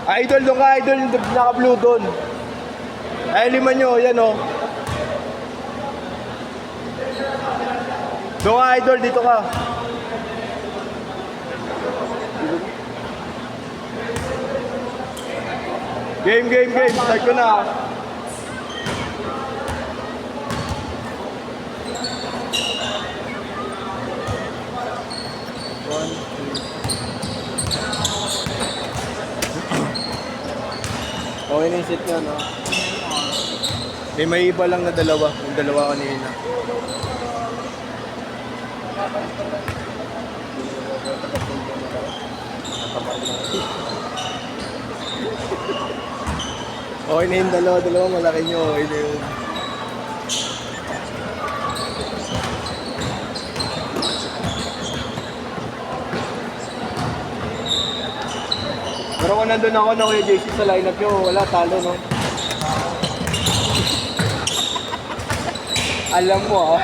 Idol, doon ka, idol. Naka-blue doon. Ay, lima nyo. Yan, oh. Doon ka, idol. Dito ka. Game. Start ko na. Okay na yung set nyo, no? May iba lang na dalawa. Yung dalawa kanina. Okay na yung dalawa. Malaki nyo. Okay na yun. Pero kung nandun ako na Kuya JC sa lineup nyo, wala, talo, no? Alam mo, ah.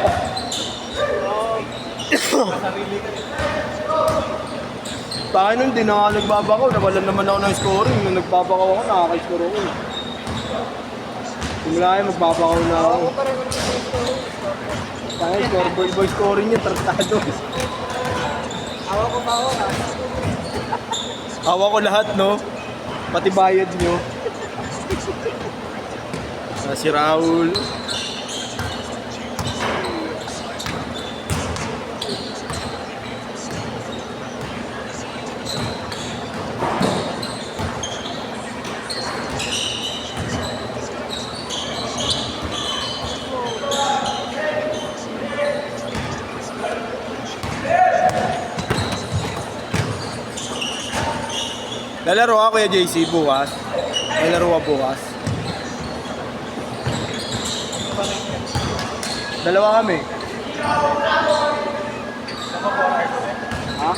Tayo nun, di na nga nagbabakaw. Nawalan naman ako ng scoring. Nung nagbabakaw ako, nakaka-score ako. Simula kayo, magbabakaw na ako. Tayo, scoreboard boy scoring yun, tratado. Awa ko pa ako, ha? Awa ko lahat, no? Pati bayad nyo. Si Raul. Lalaro ako Kuya JC bukas. Lalaro ako bukas. Dalawa kami. Ha?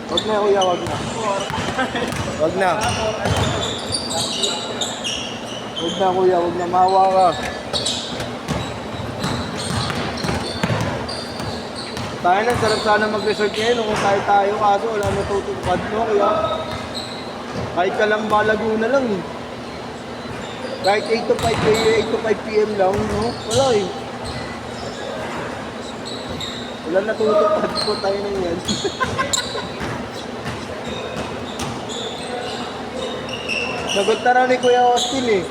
Wag na kuya, wag na. Wag na. Wag na kuya, wag na, mahawa ka. Tayo na, sarap sana mag-resort ngayon kung tayo kaso wala natutupad, no? Kaya kahit ka lang Laguna lang eh. Kahit 8 to 5 p.m. lang, no? Wala eh. Wala natutupad po tayo na yan. Sagot na raw ni Kuya Austin eh.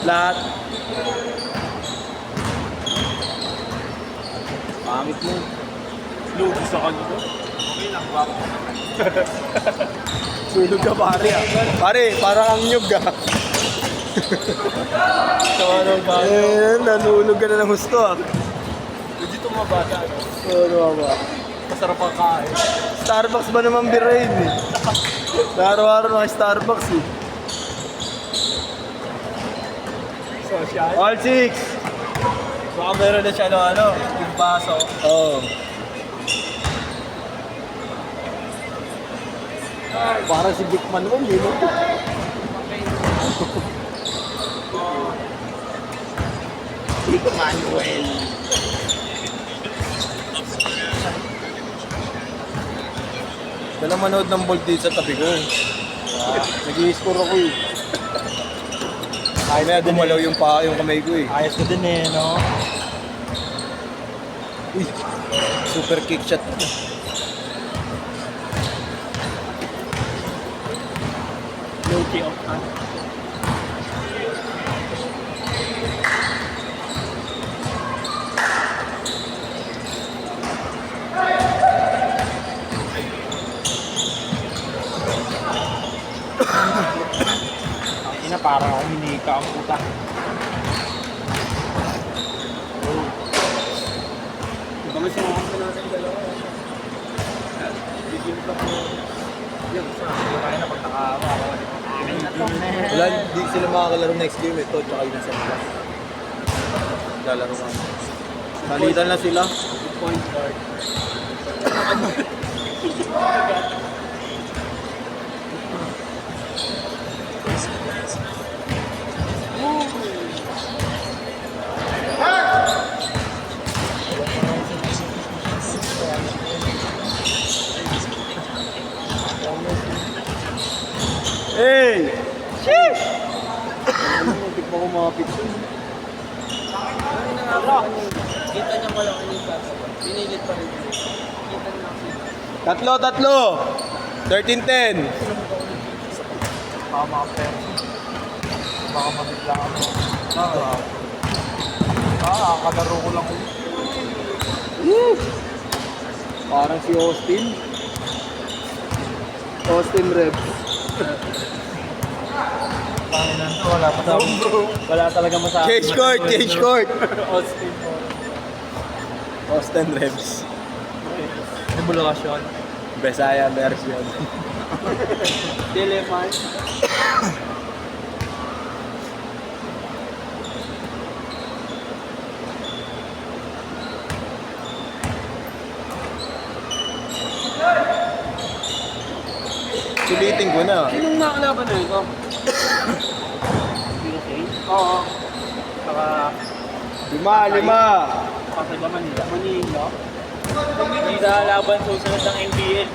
Lahat. Pangit mo. Lugi sa kanya ko. Okay lang, guwapo. Sulog ka pare ah. Pare, parang ang nyug ah. Ano ba? Nanulog ka na ng gusto ah. Hindi tumabata. Ano ba? Masarap ang kain. Starbucks ba naman biraid eh? Araw-araw na Starbucks eh. Social. All 6! Baka meron na siya ng yung baso. Oo. Para si Dickman mo, hindi mo. Rico Manuel. Dala manood ng ball dito sa tabi ko. Nag-i-score ako eh. Ay na, gumalaw yung kamay ko eh. Ayos ko din eh, no? Uy, super kick shot. Low key off hand. Ina, parang ako hinika ang puta. Ito may sinakam pa natin dalawa. Bigyan pa po. Yung isa, kaya na pag nakawa. Wala, hindi sila makakalaro next game ito, tsaka yung nasa class. Lalaro ka. Salitan na sila. Point guard. kumapit yun. Kita niya mo lang yung kaso. Pinilit pa rin. Kita niya kasi. Tatlo. 13-10. Tama ang pera. Baka mabigla ako. Kalaro ko lang ulit. Parang si Austin. Austin Rebs. Panginan to, wala talaga masabi. Change court. Austin. Austin Rebs. Evaluation. Besaya version. Teleman. Sulitin ko na. Sinong nakalaban na ito? Oo. Saka, Lima. kasi ba Manila? Manila? Hindi nakalaban susunod ng NBL.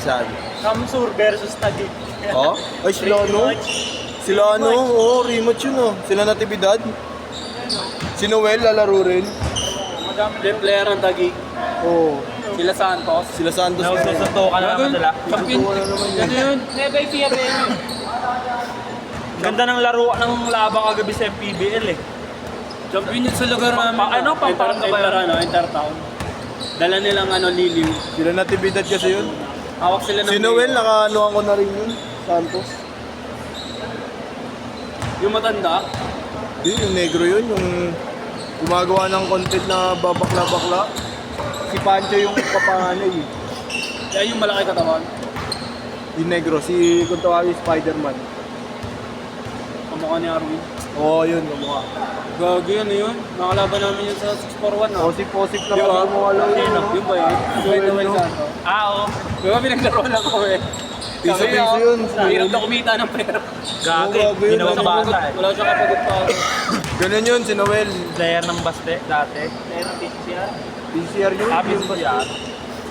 Saan? Samsur versus Taguig. Oh? Ay, sila ano? Sila ano? Oo, rematch yun oh. Sila Natividad. Si Noel lalaro rin. Madami din player ng Taguig. Oo. Sila Santos. Sila Santos. Naususunto ka na naman sila. Champion. Ito, ano naman yun? Ano yun? Never siya ba yun? Ganda ng laro ng labang kagabi sa MPBL eh. Champion yun sa lugar namin. Ano, pampang ka ba yun? Intertown. Dala nilang Liliw. Sila Natividad kasi yun. Hawak sila ng Si Noel, nakaanoan ko na rin yun. Santos. Yung matanda. Yun, yung negro yun. Yung gumagawa ng content na babakla-bakla. Si Pancho yung kapanganay eh. Yan yung malaki katawan. Yung negro, si kung tawagin Spider-Man. Kamukha ni Arwin. Oo, yun, kamukha. Gagi yan yun. Nakalaban namin yun sa 641 na. Posip na Di ba? pag-umalaw yun. no? Yun ba yun? Noel, Noel no? Santos. Oo. Diba pinaglaro lang ko eh. Piso-piso yun. Hirap na kumita ng pera. Gagi. Oo, yun. Ginawang bata eh. Wala siya kapagod pa. Ganun yun, si Noel. Player ng Baste dati. Player ng PCR. PCR yun. Sabi yung ko yan.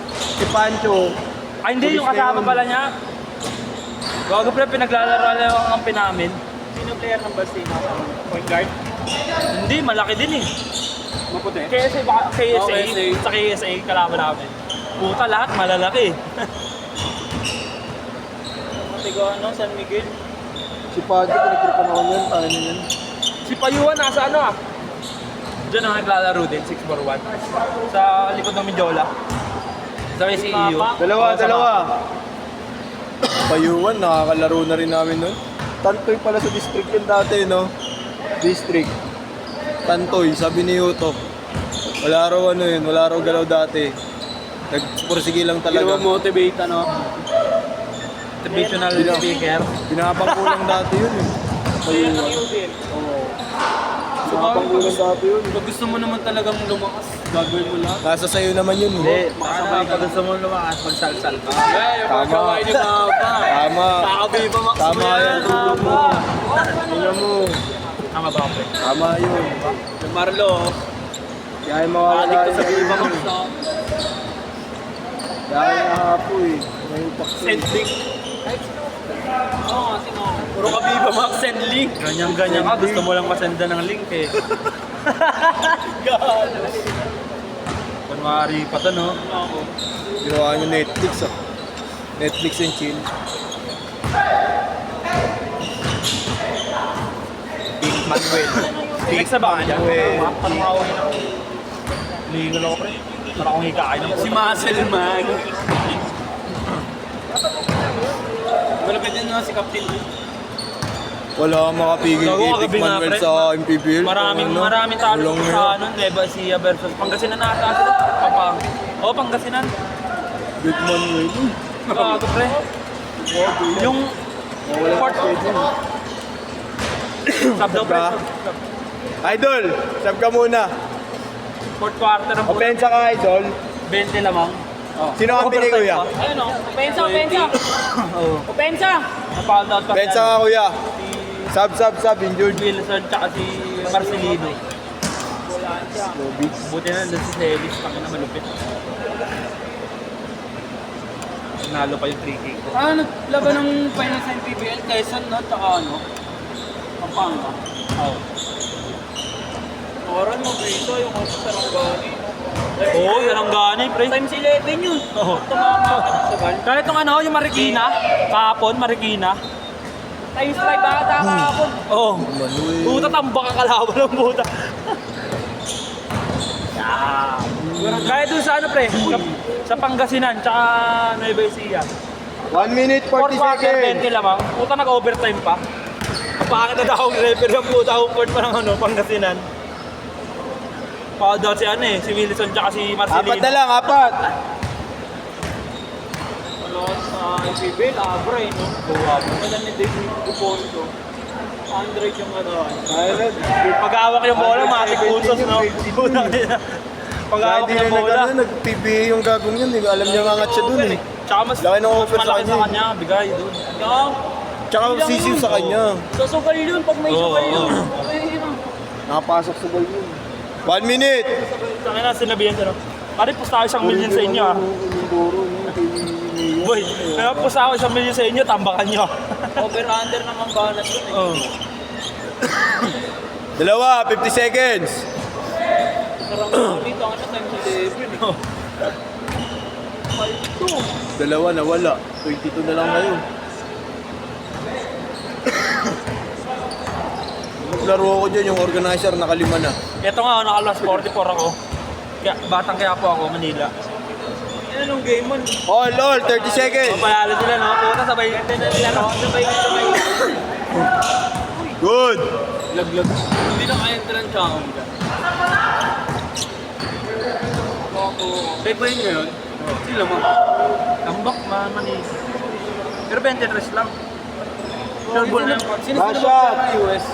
Si Pancho. Ay hindi, yung Pulis na kasama yun. pala niya. Gago pre, pinaglalaro lang ang pinamin. Sino player ng Bastina? Point guard? Hindi, malaki din eh. Maputi? KSA, baka KSA, Oh, KSA. sa KSA, kalaban namin. Puta, lahat malalaki. Matigo San Miguel? Si Pancho, pinagkripan ako yun. Ano yun? Si Payuan, nasa ano ah? Diyan ang naglalaro din, 641. Sa likod ng Mindiola. Sa may CEU. Dalawa. Payuan, nakakalaro na rin namin nun. Tantoy pala sa district yun dati, no? District. Tantoy, sabi ni Yuto. Wala raw ano yun, wala raw galaw dati. Nagpursige lang Ginawa talaga. motivate Motivational Bina- speaker. Pinapangkulang dati yun eh. Payuan. Oo. Pinapangkulang dati yun. Pag gusto mo naman talagang lumakas, gagawin mo lahat. Nasa sayo naman yun. Hindi, Makasabay ka. pag gusto mo lumakas, magsalsal ka. Ay, Tama. pagkaway ni Papa. Tama. Kakabiba Max Tama mo yan, tulog mo. Tingnan mo. Tama ba pre? Tama yun. Si Marlo, Kaya mawawala adik ko sa yun. Biba Max no? Dahil nahapo eh. May pakso. Sending. Oo nga, sino? Puro ka Biba Max, send link. Ganyan-ganyan ka, gusto mo lang masenda ng link eh. Kunwari pa to no? Ako. Ginawa niyo Netflix ah. Netflix and chill. Pink Manuel. Pink sa baka niya. Manuel. Parang makawin ako. Lingon ako pre. Parang akong hikain ng Si Muscleman. Malapit din na si Captain. Wala kang makapigil Gago, kay kagabi Pick nga, Manuel pre. sa MPBL. Maraming talo Walang sa hirap. ano, Nueva Ecija versus Pangasinan na ata sila. Papang. Oo, Pangasinan. Pick Manuel. Gago pre. Yung Wala Fourth. kang schedule. sub daw pre. Ka? Idol, sab ka muna. Fourth quarter ng Opensa ka, Idol. 20 lamang. Sino ang pili, kuya? Ayun o. Opensa, Opensa. Oo. Opensa. Napald out pa Opensa ka, kuya. Sab, injured. Wilson tsaka si Marcelino. Lobby. Buti na nandun si Celis, kami na malupit. Nalo pa yung 3K ko. Naglaban ng final sa PBL, Quezon, no? Tsaka ano? Pampanga. Oo. Oran mo, Brito, yung ako sa Ranggani. Oo, yan ang gani, pre. Times 11 yun. Oo. Tumama ka ng sagal. Kahit nung ano, yung Marikina, kahapon, Marikina. Times 5 ata kahapon. Oo. Manuel. Buta tambak ang kalaban ng buta. Kahit dun sa ano, pre, sa Pangasinan, tsaka Nueva Ecija. 1 minute, 40 Fourth quarter, seconds. 20 lamang. Puta nag-overtime pa. Pangit na daw ang referee ang puta home court pa ng ano, Pangasinan. Daw si ano eh, si Wilson tsaka si Marcelino. Apat na lang, apat. Ano sa IPB, Labra eh, no? Wala ni David Uponso. 100 yung ano. Ayun. Pag-awak yung bola, matik pusos, no? Putang ina. Kaya Pag-awak hindi yung na bola. nag-PBA yung gagong yun. Hindi alam niya nga siya dun eh. Tsaka mas, Laki ng mas offer sa malaki kanya sa eh. kanya, bigay doon. Yung, Tsaka sisiw sa kanya. Susugal yun pag may Oo, sugal yun. oo. Okay, yun. Nakapasok sa ball yun. 1 minute. Sa akin na sinabihan siya, no? Pare, pusta ako 1 million sa inyo, ah. Boy, kaya pusta ako 1 million sa inyo, tambakan nyo. Over-under naman banas yun eh. Oo. Dalawa, 50 seconds. Sarang ko dito, ano, times 11 eh. Dalawa nawala. 22 na lang ngayon. Laro ko dyan, yung organizer nakalima na. Ito nga, nakalas 44 ako. Kaya, batang kaya po ako, Manila. Yan anong game man? All, 30 seconds. Papalalo sila, no? Puta, sabay. Sabay. Good. Laglag. Hindi na kaya talang chakong dyan. Pay pa yun ngayon? Sila mo. Tambak, Manila. Pero 23 lang. Sure ball na. Sino Last shot. US?